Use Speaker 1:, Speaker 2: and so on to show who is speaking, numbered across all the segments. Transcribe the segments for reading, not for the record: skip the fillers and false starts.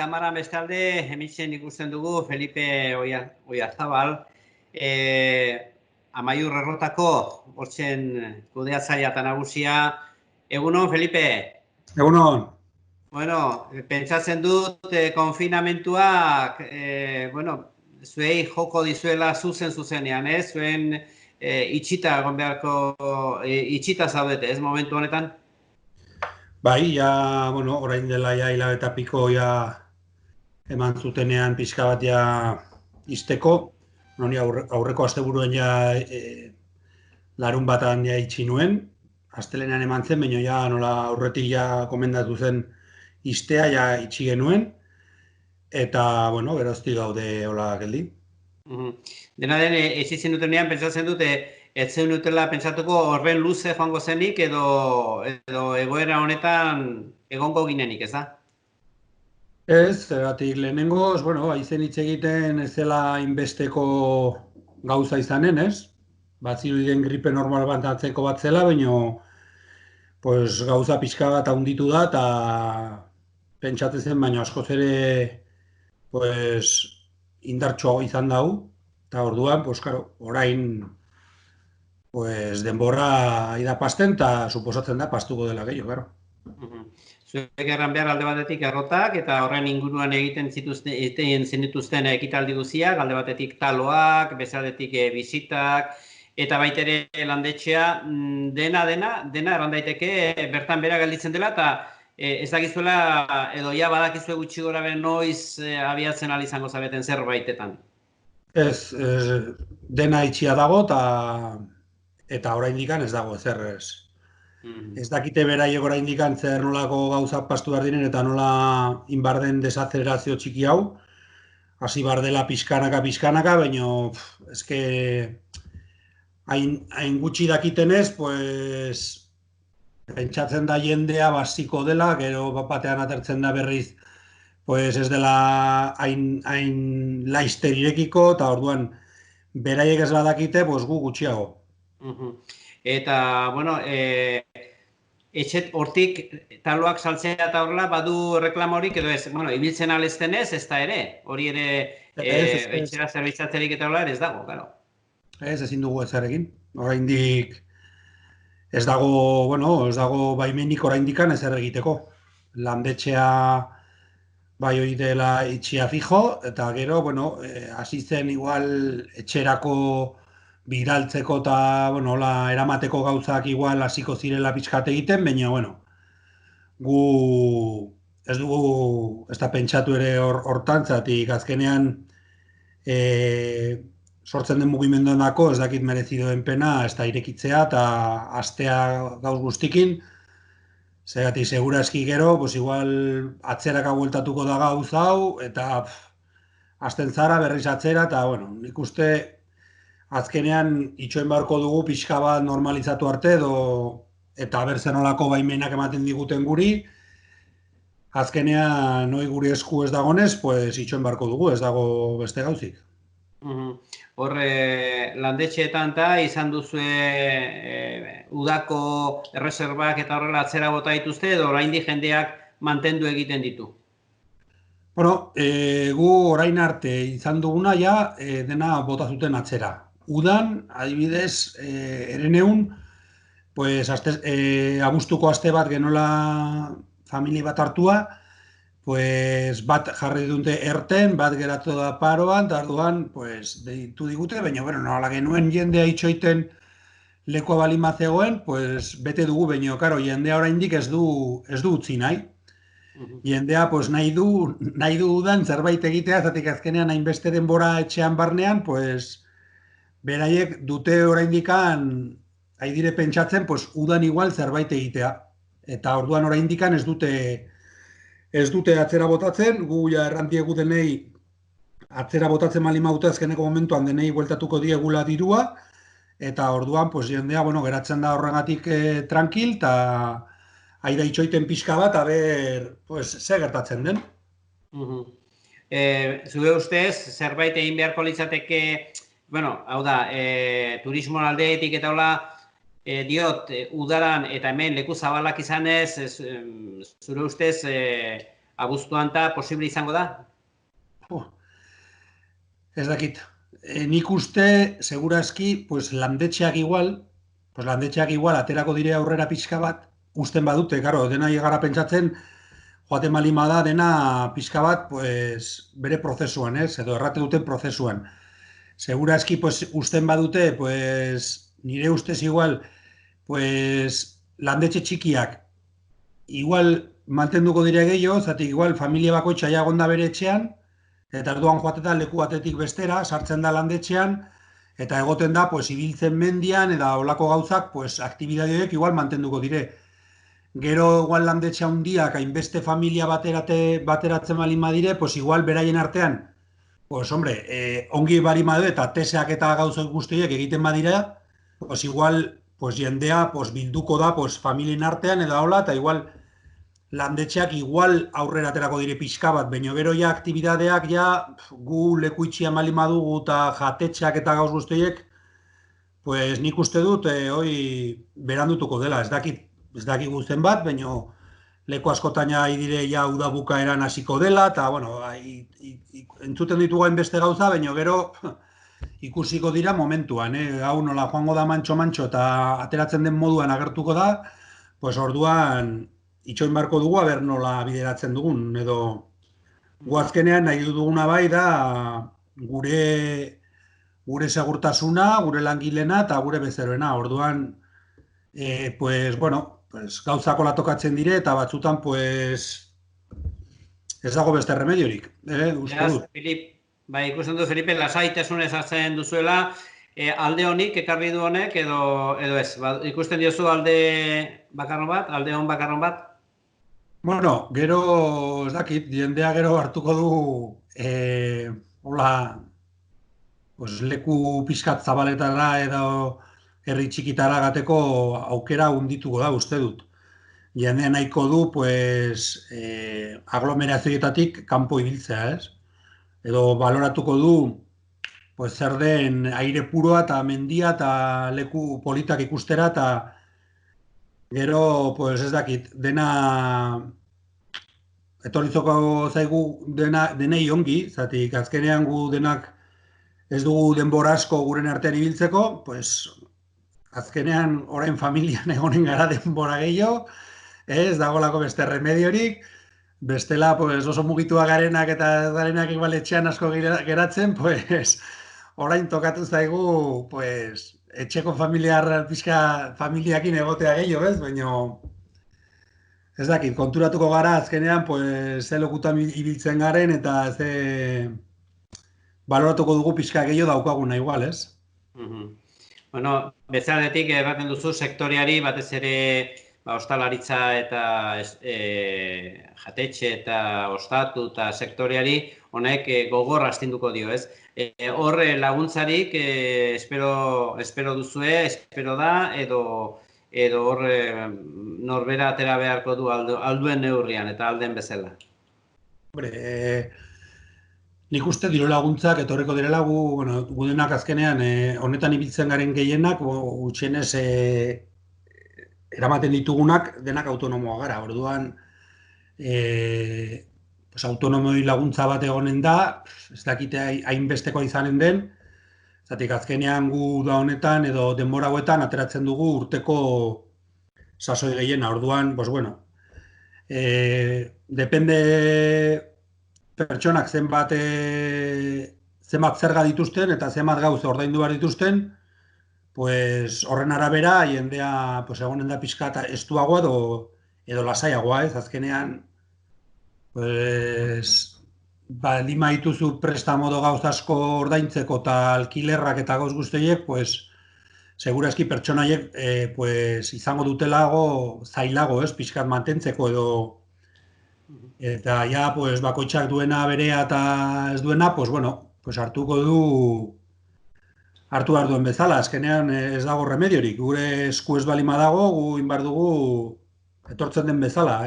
Speaker 1: kamaran bestalde, hemen ikusten dugu Felipe Oyarzabal, Amaiur Errotako, hortzen kudeatzailea eta nagusia. Egunon, Felipe?
Speaker 2: Egunon.
Speaker 1: Bueno, pentsatzen dut konfinamentuak, zuei joko dizuela zuzenean, zuen itxita egon beharko, itxita zaudete, ez momentu honetan?
Speaker 2: Bai, orain dela hilabete eta piko eman zutenean pixka bat izteko. Aurreko asteburuen larun batan itxi nuen. Astelenean eman zen, baina nola aurretik komendatu zen iztea itxi genuen. Eta, geroztik gaude hola geldi.
Speaker 1: Dena den, ezitzen dutenean pentsatzen dute, ez zen dutela pentsatuko horren luze joango zenik edo egoera honetan egongo ginenik, ez da?
Speaker 2: Ez, zeratik lehenengoz, haizen hitz egiten ez zela inbesteko gauza izanen, ez? Batzirudien gripe normal bat atzeko bat zela, baina gauza pixka bat handitu da eta pentsatzen zen, baina askoz ere indartsuago izan dau. Eta orduan, orain denbora ida pasten eta suposatzen da pastuko dela gehiago, gero.
Speaker 1: Zuek erran behar alde batetik errotak eta horren inguruan egiten zenituzten ekitaldi guziak, alde batetik taloak, bezaldetik bizitak, eta baitere landetxea, dena erran daiteke bertan bera gelditzen dela, eta ez dakizuela edo badakizue gutxi gora behar noiz abiatzen izango zabeten zerbaitetan.
Speaker 2: Ez, dena itxia dago eta oraindik ez dago ezer ez. Ez dakite beraiek oraindik zer nolako gauzak pastu behar diren eta nola inbarden desazelerazio txiki hau. Hasi bar dela pixkanaka, baina eske hain gutxi dakitenez, pentsatzen da jendea basiko dela, gero batean atertzen da berriz ez dela hain laizter irekiko, eta orduan beraiek ez badakite, gu gutxiago.
Speaker 1: Eta, etxet hortik taloak saltzea eta horrela badu reklamorik edo ez, ibiltzen alezten ez da ere, hori ere etxera zerbitzatzerik eta horrela ez dago, gero.
Speaker 2: Ez, ezin dugu ezarekin, oraindik ez dago baimenik oraindikan ezer egiteko. Landetxea bai hori dela itxia fijo, eta gero, hasi zen igual etxerako bidaltzeko eta, eramateko gauzak igual hasiko zirela pixkat egiten, baina, gu ez dugu ez da pentsatu ere hortan, zatik azkenean sortzen den mugimendonako ez dakit merezidoen pena, ez da irekitzea eta astea gauz guztikin, zeratik segura eski gero, igual atzeraka bueltatuko da gauz hau, eta azten zara berriz atzera, eta nik uste azkenean itxoen beharko dugu pixka bat normalizatu arte eta berzen olako baimenak ematen diguten guri, azkenean noi guri esku ez dagonez, itxoen beharko dugu, ez dago beste gauzik.
Speaker 1: Horre, landetxeetan eta izan duzue udako erreserbak eta horrela atzera bota dituzte edo oraindik jendeak mantendu egiten ditu?
Speaker 2: Gu orain arte izan duguna dena bota zuten atzera. Udan, adibidez, Hereneun, abuztuko aste bat genola familia bat hartua, bat jarri dute erten, bat geratu da paroan, eta orduan deitu digute, baina, nola genuen jendea itxoiten lekoa balima zegoen, bete dugu, baina, jendea oraindik ez du utzi nahi. Jendea nahi du udan zerbait egitea, zatik azkenean hainbeste denbora etxean barnean, beraiek dute oraindikan, haidire pentsatzen, udan igual zerbait egitea. Eta orduan oraindikan ez dute atzera botatzen, gu errantiegu denei atzera botatzen malima dute azkeneko momentuan denei bueltatuko diegula dirua, eta orduan jendea geratzen da horregatik tranquil, eta aida itxoiten pixka bat, ze gertatzen den.
Speaker 1: Zure ustez, zerbait egin beharko litzateke, hau da, turismoan aldeetik eta hola, udaran eta hemen leku zabalak izanez, zure ustez, abuztuan eta posible izango da?
Speaker 2: Ez dakit. Nik uste, segurazki, landetxeak igual, aterako dire aurrera pixka bat, usten badute, karo, dena gara pentsatzen, joaten malima da, dena pixka bat, bere prozesuan, edo errate duten prozesuan. Segurazki, usten badute, nire ustez igual, landetxe txikiak, igual mantenduko dire gehiago, zatik igual familia bakoitza ja gonda bere etxean, eta erduan joatetan leku batetik bestera, sartzen da landetxean, eta egoten da, ibiltzen mendian, eta olako gauzak, aktibidadioek igual mantenduko dire. Gero igual landetxe handiak, hainbeste familia bateratzen balin badire, igual beraien artean, hombre, ongi bari madu eta teseak eta gauzak guztiak egiten badira, igual jendea bilduko da familien artean, eta hola, eta igual landetxeak igual aurrera aterako dire pixka bat, baina gero ja aktibidadeak gu leku itxia malin badugu eta jatetxeak eta gauz guztiek, nik uste dut berandutuko dela, ez dakit guzten bat, baina leku askotan dire udabuka eran hasiko dela, eta entzuten ditugu hainbeste gauza, baina gero ikusiko dira momentuan, hau nola joango da mantxo-mantxo eta ateratzen den moduan agertuko da, orduan itxoin barko dugu, aber nola bideratzen dugun, edo guazkenean nahi duguna bai da gure segurtasuna, gure langilena eta gure bezeroena, orduan, gauzako latokatzen dire eta batzutan, ez dago beste remediorik, uste dut.
Speaker 1: Bai, ikusten du, Felipe, lasaitasunez hartzen duzuela, alde honik, ekarri du honek, edo ez? Ikusten diozu alde bakarron bat, alde hon bakarron bat?
Speaker 2: Bueno, gero, ez dakit, jendea gero hartuko du, leku pixkat zabaletara edo herri txikitara gateko aukera hundituko da, uste dut. Jendea nahiko du, aglomerazioetatik kanpo ibiltzea, ez? Edo baloratuko du, zer den aire puroa eta mendia eta leku politak ikustera, eta gero, ez dakit, dena etorrizoko zaigu denei ongi, zatik azkenean gu denak ez dugu denbora asko guren artean ibiltzeko, azkenean orain familian egonen gara denbora gehiago, ez dagolako beste remediorik, bestela oso mugitua garenak eta garenak igual etxean asko geratzen, orain tokatu zaigu, etxeko familiakin egotea gehiago, ez? Baina, ez dakit, konturatuko gara azkenean, ze lokutan ibiltzen garen eta ze baloratuko dugu pixka gehiago daukaguna igual, ez?
Speaker 1: Bueno, bezaletik erraten duzu sektoriari batez ere ostalaritza eta jatetxe eta ostatu eta sektoriari honek gogor astinduko dio, ez? Hor laguntzarik espero duzue, espero da, edo hor norbera atera beharko du alduen neurrian eta alden bezala?
Speaker 2: Hombre, nik uste diru laguntzak etorriko direla gu denak azkenean honetan ibiltzen garen gehienak gutxienez eramaten ditugunak denak autonomoa gara. Orduan autonomoi laguntza bat egonen da, ez dakite hainbestekoa izanen den, zatik azkenean gu da honetan edo denbora hauetan ateratzen dugu urteko sasoi gehiena. Orduan, depende pertsonak zenbat zerga dituzten eta zenbat gauza ordaindu behar dituzten, horren arabera jendea egonen da pixka eta estuagoa edo lasaiagoa, ez? Azkenean, lima dituzu prestamodo gauz asko ordaintzeko eta alkilerrak eta gauz guztiek, segurazki pertsonaiek izango dutelago zailago, ez? Pixkat mantentzeko edo eta ja, bakoitzak duena berea eta ez duena, hartuko du hartu behar duen bezala, azkenean ez dago remediorik, gure esku ez balima dago, gu inbar dugu etortzen den bezala.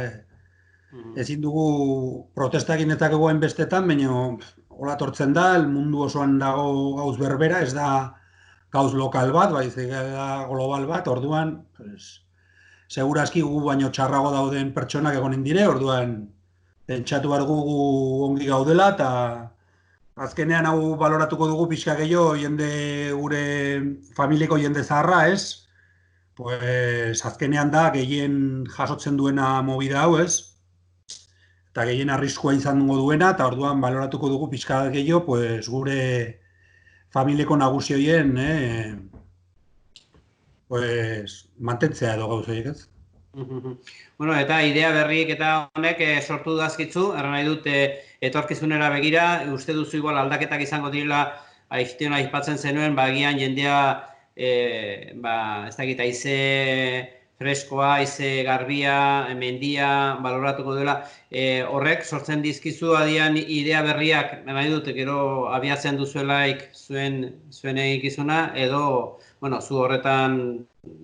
Speaker 2: Ezin dugu protestak indetzakegu hainbestetan, baina hola etortzen da, mundu osoan dago gauz berbera, ez da gauz lokal bat, baizik da global bat, orduan, segurazki gu baino txarrago dauden pertsonak egonen dire, orduan, pentsatu behar dugu ongi gaudela, eta azkenean hau baloratuko dugu pixka gehiago jende gure familieko jende zaharra, ez? Pues azkenean da gehien jasotzen duena movida hau, ez? Eta gehien arriskua izango duena, eta orduan baloratuko dugu pixka gehiago, pues gure familieko nagusi horien, pues mantentzea edo gauzoiek, ez?
Speaker 1: Bueno, eta idea berriek eta honek sortu dazkitzu, erran nahi dut etorkizunera begira, uste duzu igual aldaketak izango direla, aiztion aipatzen zenuen, bagian jendea, ez dakit, aize freskoa, aize garbia, mendia, baloratuko dela, horrek sortzen dizkizu adian idea berriak, nahi dut, gero abiatzen duzuelaik zuen egikizuna, edo, bueno, zu horretan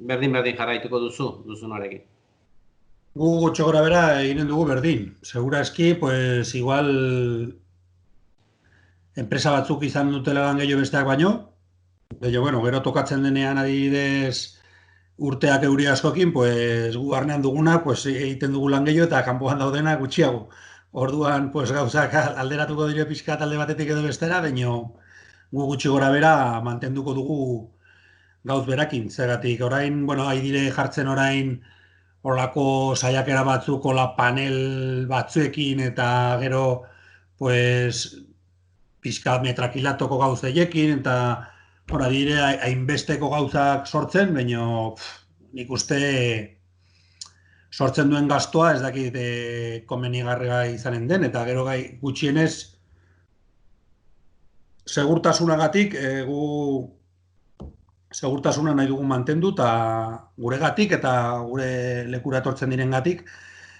Speaker 1: berdin jarraituko duzun horrekin.
Speaker 2: Gu gutxo gora bera eginen dugu berdin. Segura eski, pues igual enpresa batzuk izan dutela lan gehiago besteak baino. Bueno, gero tokatzen denean adibidez urteak euri askokin, pues gu arnean duguna, pues egiten dugu lan gehiago eta kanpoan daudena gutxiago. Orduan, pues gauzak alderatuko dire pixka talde batetik edo bestera, baino gu gutxi gora bera mantenduko dugu gauz berakin. Zeratik, orain, bueno, dire jartzen orain olako saiakera batzuk, ola panel batzuekin eta gero pues pixka metrakilatoko gauzeiekin eta dire hainbesteko gauzak sortzen, baina nik uste sortzen duen gastoa ez dakit komenigarria izanen den, eta gero gai gutxienez segurtasunagatik gu segurtasuna nahi dugu mantendu eta guregatik eta gure lekura etortzen direngatik,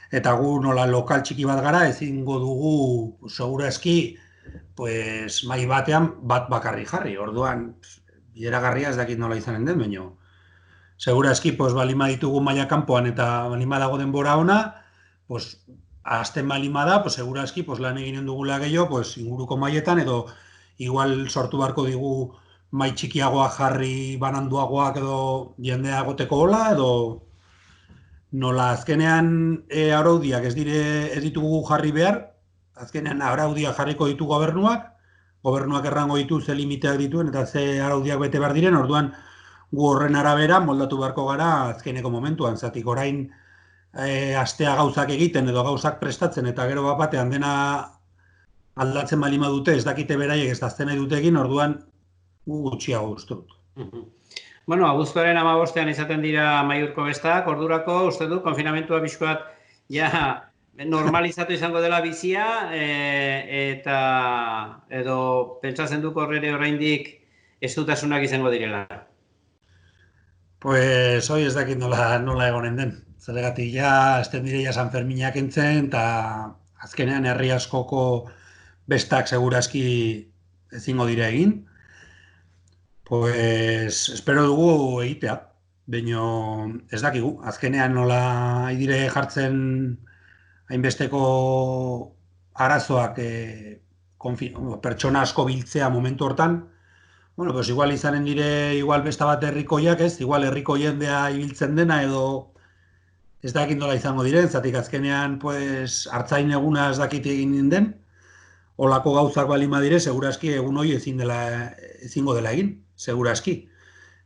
Speaker 2: eta gu nola lokal txiki bat gara ezingo dugu segura eski pues mai batean bat bakarri jarri. Orduan bideragarria ez dakit nola izanen den, baino segura eski pues balima ditugu maila kanpoan eta balima dago denbora ona, pues hasten balima da, pues segura eski pues lan eginen dugula gehiago, pues inguruko mailetan edo igual sortu beharko digu mai txikiagoak jarri bananduagoak edo jendea egoteko hola, edo nola azkenean araudiak ez ditugu jarri behar, azkenean araudiak jarriko ditu gobernuak errango ditu ze limiteak dituen eta ze araudiak bete behar diren, orduan gu horren arabera moldatu beharko gara azkeneko momentuan, zatik orain astea gauzak egiten edo gauzak prestatzen eta gero bat batean dena aldatzen balima dute, ez dakite beraiek ez dazten nahi dute egin, orduan gutxiago uste dut.
Speaker 1: Bueno, abuztuaren 15ean izaten dira Amaiurko bestak, ordurako uste du konfinamentua pixkoat ja normalizatu izango dela bizia eta edo pentsatzen duk horrere oraindik estutasunak izango direla.
Speaker 2: Pues hoi ez dakit nola egonen den. Zergatik ja esten direia San Ferminak entzen eta azkenean herri askoko bestak segurazki ezingo dira egin. Pues espero dugu egitea, baina ez dakigu. Azkenean nola dire jartzen hainbesteko arazoak pertsona asko biltzea momentu hortan, bueno, pues igual izanen dire igual besta bat herrikoiak, ez? Igual herriko jendea ibiltzen dena edo ez dakit nola izango diren, zatik azkenean pues hartzain eguna ez dakit egin den, olako gauzak balima dire, segurazki egun hori ezingo dela egin, segurazki.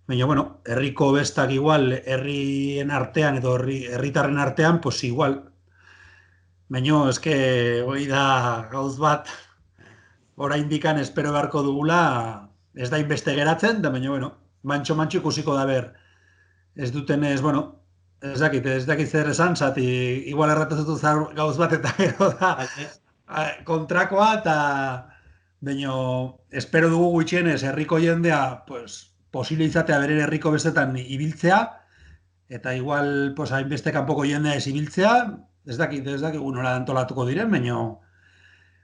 Speaker 2: Baina, bueno, herriko bestak igual, herrien artean edo herritarren artean, pues igual. Baina, eske, hori da gauz bat, orain dikan espero beharko dugula, ez da inbeste geratzen, da baina, bueno, mantxo ikusiko da ber, ez duten ez, bueno, ez dakit zer esan, zati, igual erratazutu gauz bat eta gero da, kontrakoa, eta baina, espero dugu gutxienez, herriko jendea, pues, posible izatea beren herriko bestetan ibiltzea, eta igual, pues, hainbeste kanpoko jendea ez ibiltzea, ez dakit nola antolatuko diren, baina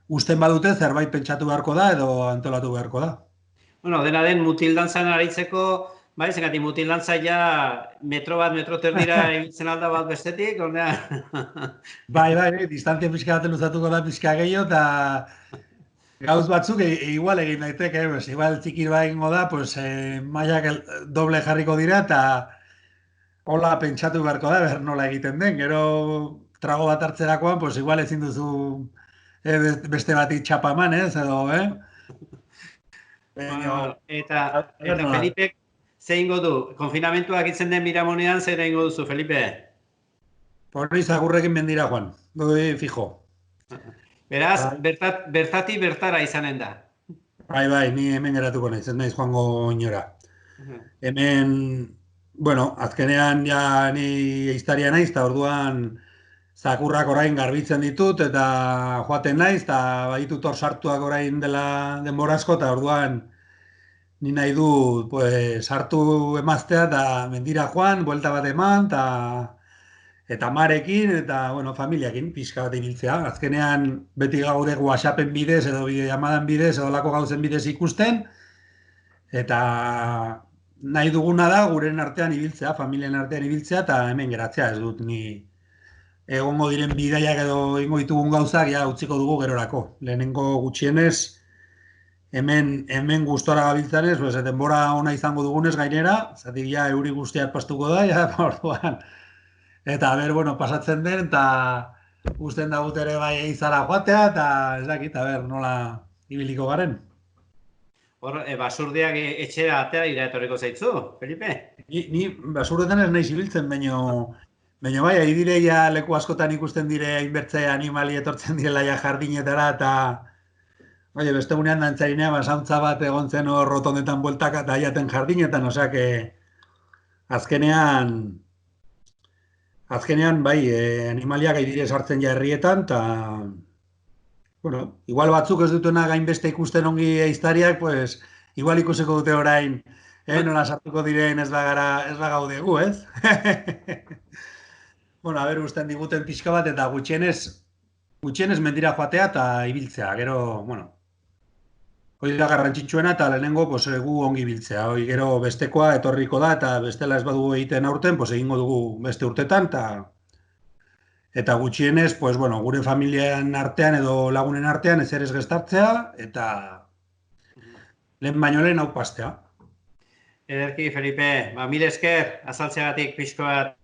Speaker 2: usten badute zerbait pentsatu beharko da edo antolatu beharko da.
Speaker 1: Bueno, dena den mutildantzan aritzeko, bai, zekati mutildantza ja metro terdira ibiltzen alda bat bestetik, ordea.
Speaker 2: Bai, distantzia pixka bat luzatuko da pixka gehiago, eta gauz batzuk igual egin daiteke, igual txikir bat egingo da, mailak doble jarriko dira, eta hola pentsatu beharko da, ber nola egiten den, gero trago bat hartzerakoan, pues igual ezin duzu beste bati txapa eman, edo,
Speaker 1: Bueno, eta
Speaker 2: a ber nola.
Speaker 1: Felipek ze ingo du? Konfinamentuak itzen den Miramonean zer ingo duzu, Felipe?
Speaker 2: Hori zagurrekin mendira joan, doi fijo.
Speaker 1: Beraz,
Speaker 2: Bai,
Speaker 1: bertatik bertara izanen da.
Speaker 2: bai, ni hemen geratuko naiz, ez naiz joango inora. Hemen, bueno, azkenean ja ni ehiztaria naiz, eta orduan zakurrak orain garbitzen ditut, eta joaten naiz, eta baditut hor sartuak orain dela denbora asko, eta orduan ni nahi dut, pues, hartu emaztea, eta mendira joan, buelta bat eman, eta marekin, eta, bueno, familiakin, pixka bat ibiltzea. Azkenean, beti gaude WhatsAppen bidez, edo bideollamadan bidez, edo lako gauzen bidez ikusten, eta nahi duguna da guren artean ibiltzea, familien artean ibiltzea, eta hemen geratzea, ez dut ni egongo diren bidaiak edo ingo ditugun gauzak, ja, utziko dugu gerorako. Lehenengo gutxienez, hemen gustora gabiltzanez, pues, denbora ona izango dugunez gainera, zatik ja, euri guztiak pastuko da, ja, orduan. Eta, ber, bueno, pasatzen den, eta usten dagut ere bai izara joatea, eta ez dakit, nola ibiliko garen.
Speaker 1: Hor, basurdeak etxera atera dira etorriko zaitzu, Felipe?
Speaker 2: Ni basurretan ez naiz ibiltzen, baina bai, direia leku askotan ikusten dire hainbertze animali etortzen direla ja jardinetara, eta oie, beste gunean dantzarinean, basauntza bat egon zen hor rotondetan bueltaka eta jaten jardinetan, osea, azkenean, bai, animaliak aidire sartzen ja herrietan, eta, bueno, igual batzuk ez dutena gainbeste ikusten ongi ehiztariak, pues, igual ikusiko dute orain, nola sartuko diren ez bagaudegu, ez? Bueno, a ber, usten diguten pixka bat, eta gutxienez mendira joatea eta ibiltzea, gero, bueno, hori da garrantzitsuena eta lehenengo pues, gu ongi biltzea. Hori gero bestekoa etorriko da eta bestela ez badugu egiten aurten, pues, egingo dugu beste urtetan eta gutxienez, pues, bueno, gure familian artean edo lagunen artean ezer ez gestartzea eta lehen baino lehen hau pastea.
Speaker 1: Ederki, Felipe, mil esker, azaltzeagatik pixko bat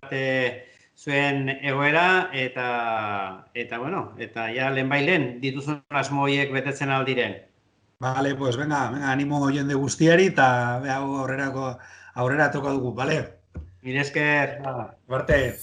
Speaker 1: zuen egoera, eta bueno, eta ja lehenbailen dituzun asmo horiek betetzen aldiren.
Speaker 2: Vale, pues venga, animo jende guztiari eta aurrera toko dugu, vale?
Speaker 1: Mil esker.
Speaker 2: Barte.